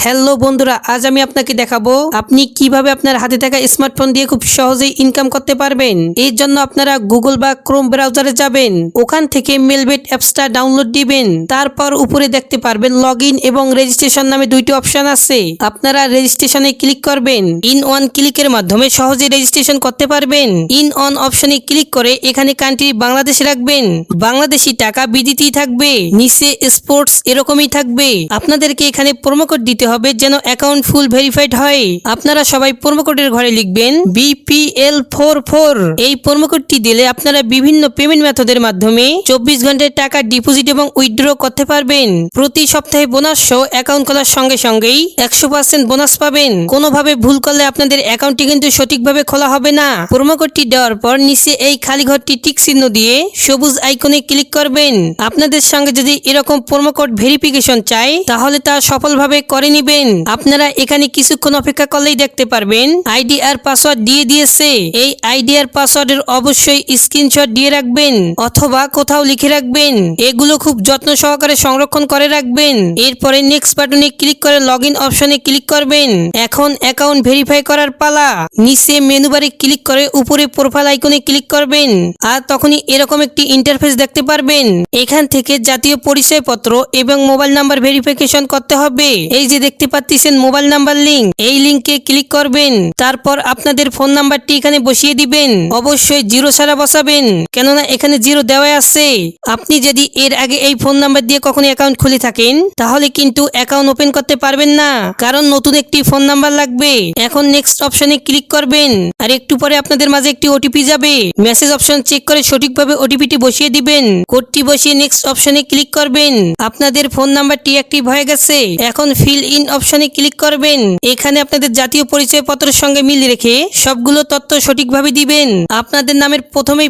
Hello বন্ধুরা, আজ আমি আপনাকে দেখাবো আপনি কিভাবে আপনার হাতে থাকা স্মার্টফোন দিয়ে খুব সহজেই ইনকাম করতে পারবেন। এর জন্য আপনারা গুগল বা ক্রোম ব্রাউজারে যাবেন, ওখান থেকে মেলবেট অ্যাপসটা ডাউনলোড দিবেন। তারপর উপরে দেখতে পারবেন লগ ইন এবং রেজিস্ট্রেশন নামে দুইটি অপশন আছে। আপনারা রেজিস্ট্রেশনে ক্লিক করবেন। ইন ওয়ান ক্লিকের মাধ্যমে সহজে রেজিস্ট্রেশন করতে পারবেন। ইন অন অপশনে ক্লিক করে এখানে কান্ট্রি বাংলাদেশ রাখবেন। বাংলাদেশি টাকা বিদিতেই থাকবে, নিচে স্পোর্টস এরকমই থাকবে। আপনাদেরকে এখানে প্রোমো কোড দিতে হবে যেন অ্যাকাউন্ট ফুল ভেরিফাইড হয়। আপনারা সবাই প্রোমো কোডের ঘরে লিখবেন BPL44। এই প্রোমো কোডটি দিলে আপনারা বিভিন্ন পেমেন্ট মেথডের মাধ্যমে 24 ঘন্টায় টাকা ডিপোজিট এবং উইথড্র করতে পারবেন। প্রতি সপ্তাহে বোনাস সহ অ্যাকাউন্ট খোলার সঙ্গে সঙ্গেই 100% বোনাস পাবেন। কোনোভাবে ভুল করলে আপনাদের অ্যাকাউন্টটি কিন্তু সঠিকভাবে খোলা হবে না। প্রোমো কোডটি দেওয়ার পর নিচে এই খালি ঘরটি টিক চিহ্ন দিয়ে সবুজ আইকনে ক্লিক করবেন। আপনাদের সঙ্গে যদি এরকম প্রোমো কোড ভেরিফিকেশন চাই তাহলে তা সফলভাবে করে নিবেন। আপনারা এখানে কিছুক্ষণ অপেক্ষা করলেই দেখতে পারবেন আইডি আর পাসওয়ার্ড দিয়ে দিয়েছে। এই আইডি আর পাসওয়ার্ডের অবশ্যই স্ক্রিনশট দিয়ে রাখবেন অথবা কোথাও লিখে রাখবেন। এগুলো খুব যত্ন সহকারে সংরক্ষণ করে রাখবেন। এরপরে নেক্সট বাটনে ক্লিক করে লগ ইন অপশনে ক্লিক করবেন। এখন অ্যাকাউন্ট ভেরিফাই করার পালা। নিচে মেনু বারে ক্লিক করে উপরে প্রোফাইল আইকনে ক্লিক করবেন আর তখনই এরকম একটি ইন্টারফেস দেখতে পারবেন। এখান থেকে জাতীয় পরিচয়পত্র এবং মোবাইল নাম্বার ভেরিফিকেশন করতে হবে। এই যে দেখতে পাচ্ছেন মোবাইল নাম্বার লিংক, এই লিংকে ক্লিক করবেন। তারপর আপনাদের ফোন নাম্বারটি এখানে বসিয়ে দিবেন। অবশ্যই জিরো ছাড়া বসাবেন, কেননা এখানে জিরো দেওয়া আছে। আপনি যদি এর আগে এই ফোন নাম্বার দিয়ে কখনো অ্যাকাউন্ট খুলে থাকেন তাহলে কিন্তু অ্যাকাউন্ট ওপেন করতে পারবেন না, কারণ নতুন একটি ফোন নাম্বার লাগবে। এখন নেক্সট অপশনে ক্লিক করবেন আর একটু পরে আপনাদের মাঝে একটি ওটিপি যাবে। মেসেজ অপশন চেক করে সঠিকভাবে ওটিপিটি বসিয়ে দিবেন। কোডটি বসিয়ে নেক্সট অপশনে ক্লিক করবেন। আপনাদের ফোন নাম্বারটি অ্যাক্টিভ হয়ে গেছে। এখন ফিল ইন অপশনে ক্লিক করবেন। এখানে আপনাদের জাতীয় পরিচয়পত্রের সঙ্গে মিল রেখে সবগুলো তথ্য সঠিকভাবে দিবেন। আপনাদের নামের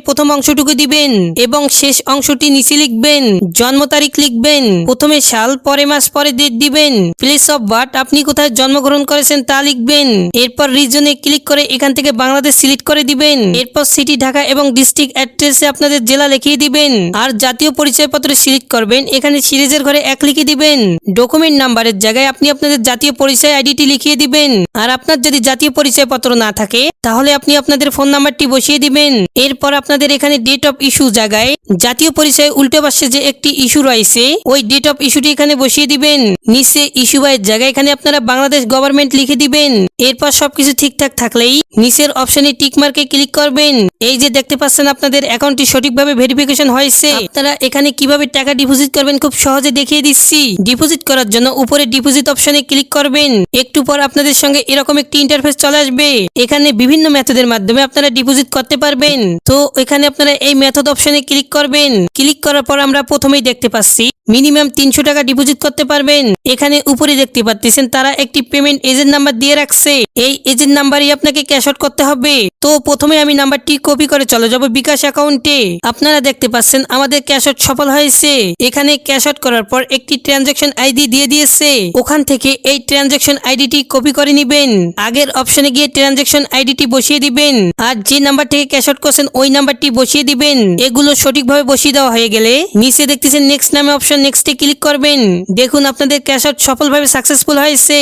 প্রথম অংশটুকু দিবেন এবং শেষ অংশটি নিচে লিখবেন। জন্ম তারিখ লিখবেন, প্রথমে সাল, পরে মাস, পরে ডেট দিবেন। প্লেস অফ বার্থ, আপনি কোথায় জন্মগ্রহণ করেছেন তা লিখবেন। এরপর রিজনে ক্লিক করে এখান থেকে বাংলাদেশ সিলেক্ট করে দিবেন। এরপর সিটি ঢাকা এবং ডিস্ট্রিক্ট অ্যাড্রেসে আপনাদের জেলা লিখিয়ে দিবেন আর জাতীয় পরিচয়পত্র সিলেক্ট করবেন। এখানে সিরিজের ঘরে 1 লিখে দিবেন। ডকুমেন্ট নাম্বারের জায়গায় আপনি আপনাদের জাতীয় পরিচয় আইডিটি লিখিয়ে দিবেন। আর আপনার যদি জাতীয় পরিচয়পত্র না থাকে তাহলে আপনি আপনাদের ফোন নাম্বারটি বসিয়ে দিবেন। এরপর আপনাদের এখানে ডেট অফ ইস্যু জায়গায় জাতীয় পরিচয় উল্টো পাশে যে একটি ইস্যু রয়েছে ওই ডেট অফ ইস্যুটি এখানে বসিয়ে দিবেন। নিচে ইস্যু বাইয়ের জায়গায় এখানে আপনারা বাংলাদেশ গভর্নমেন্ট লিখে দিবেন। এরপর সবকিছু ঠিকঠাক থাকলেই নিচের অপশনে টিক মার্কে ক্লিক করবেন। এই যে দেখতে পাচ্ছেন আপনাদের অ্যাকাউন্টটি সঠিকভাবে ভেরিফিকেশন হয়েছে। আপনারা এখানে কিভাবে টাকা ডিপোজিট করবেন খুব সহজে দেখিয়ে দিচ্ছি। ডিপোজিট করার জন্য উপরে ডিপোজিট অপশনে ক্লিক করবেন। একটু পর আপনাদের সঙ্গে এরকম একটি ইন্টারফেস চলে আসবে। এখানে বিভিন্ন মেথডের মাধ্যমে আপনারা ডিপোজিট করতে পারবেন। তো এখানে আপনারা এই মেথড অপশনে ক্লিক করবেন। ক্লিক করার পর আমরা প্রথমেই দেখতে পাচ্ছি মিনিমাম 300 টাকা ডিপোজিট করতে পারবেন। এখানে উপরে দেখতে পাচ্ছেন তারা একটি পেমেন্ট এজেন্ট নাম্বার দিয়ে রাখছে। এই এজেন্ট নাম্বারই আপনাকে ক্যাশ আউট করতে হবে। তো প্রথমে আমি নাম্বারটি কপি করে চলে যাব বিকাশ অ্যাকাউন্টে। আপনারা দেখতে পাচ্ছেন আমাদের ক্যাশ আউট সফল হয়েছে। এখানে ক্যাশ আউট করার পর একটি ট্রানজাকশন আইডি দিয়ে দিয়েছে। ওখান থেকে এই ট্রানজাকশন আইডিটি কপি করে নেবেন। আগের অপশনে গিয়ে ট্রানজাকশন আইডিটি বসিয়ে দিবেন আর যে নাম্বার থেকে ক্যাশ আউট করছেন ওই নাম্বারটি বসিয়ে দিবেন। এগুলো সঠিকভাবে বসিয়ে দেওয়া হয়ে গেলে নিচে দেখতেছেন নেক্সট নামে অপশন, নেক্সটে ক্লিক করবেন। দেখুন আপনাদের ক্যাশ আউট সফলভাবে সাকসেসফুল হয়েছে।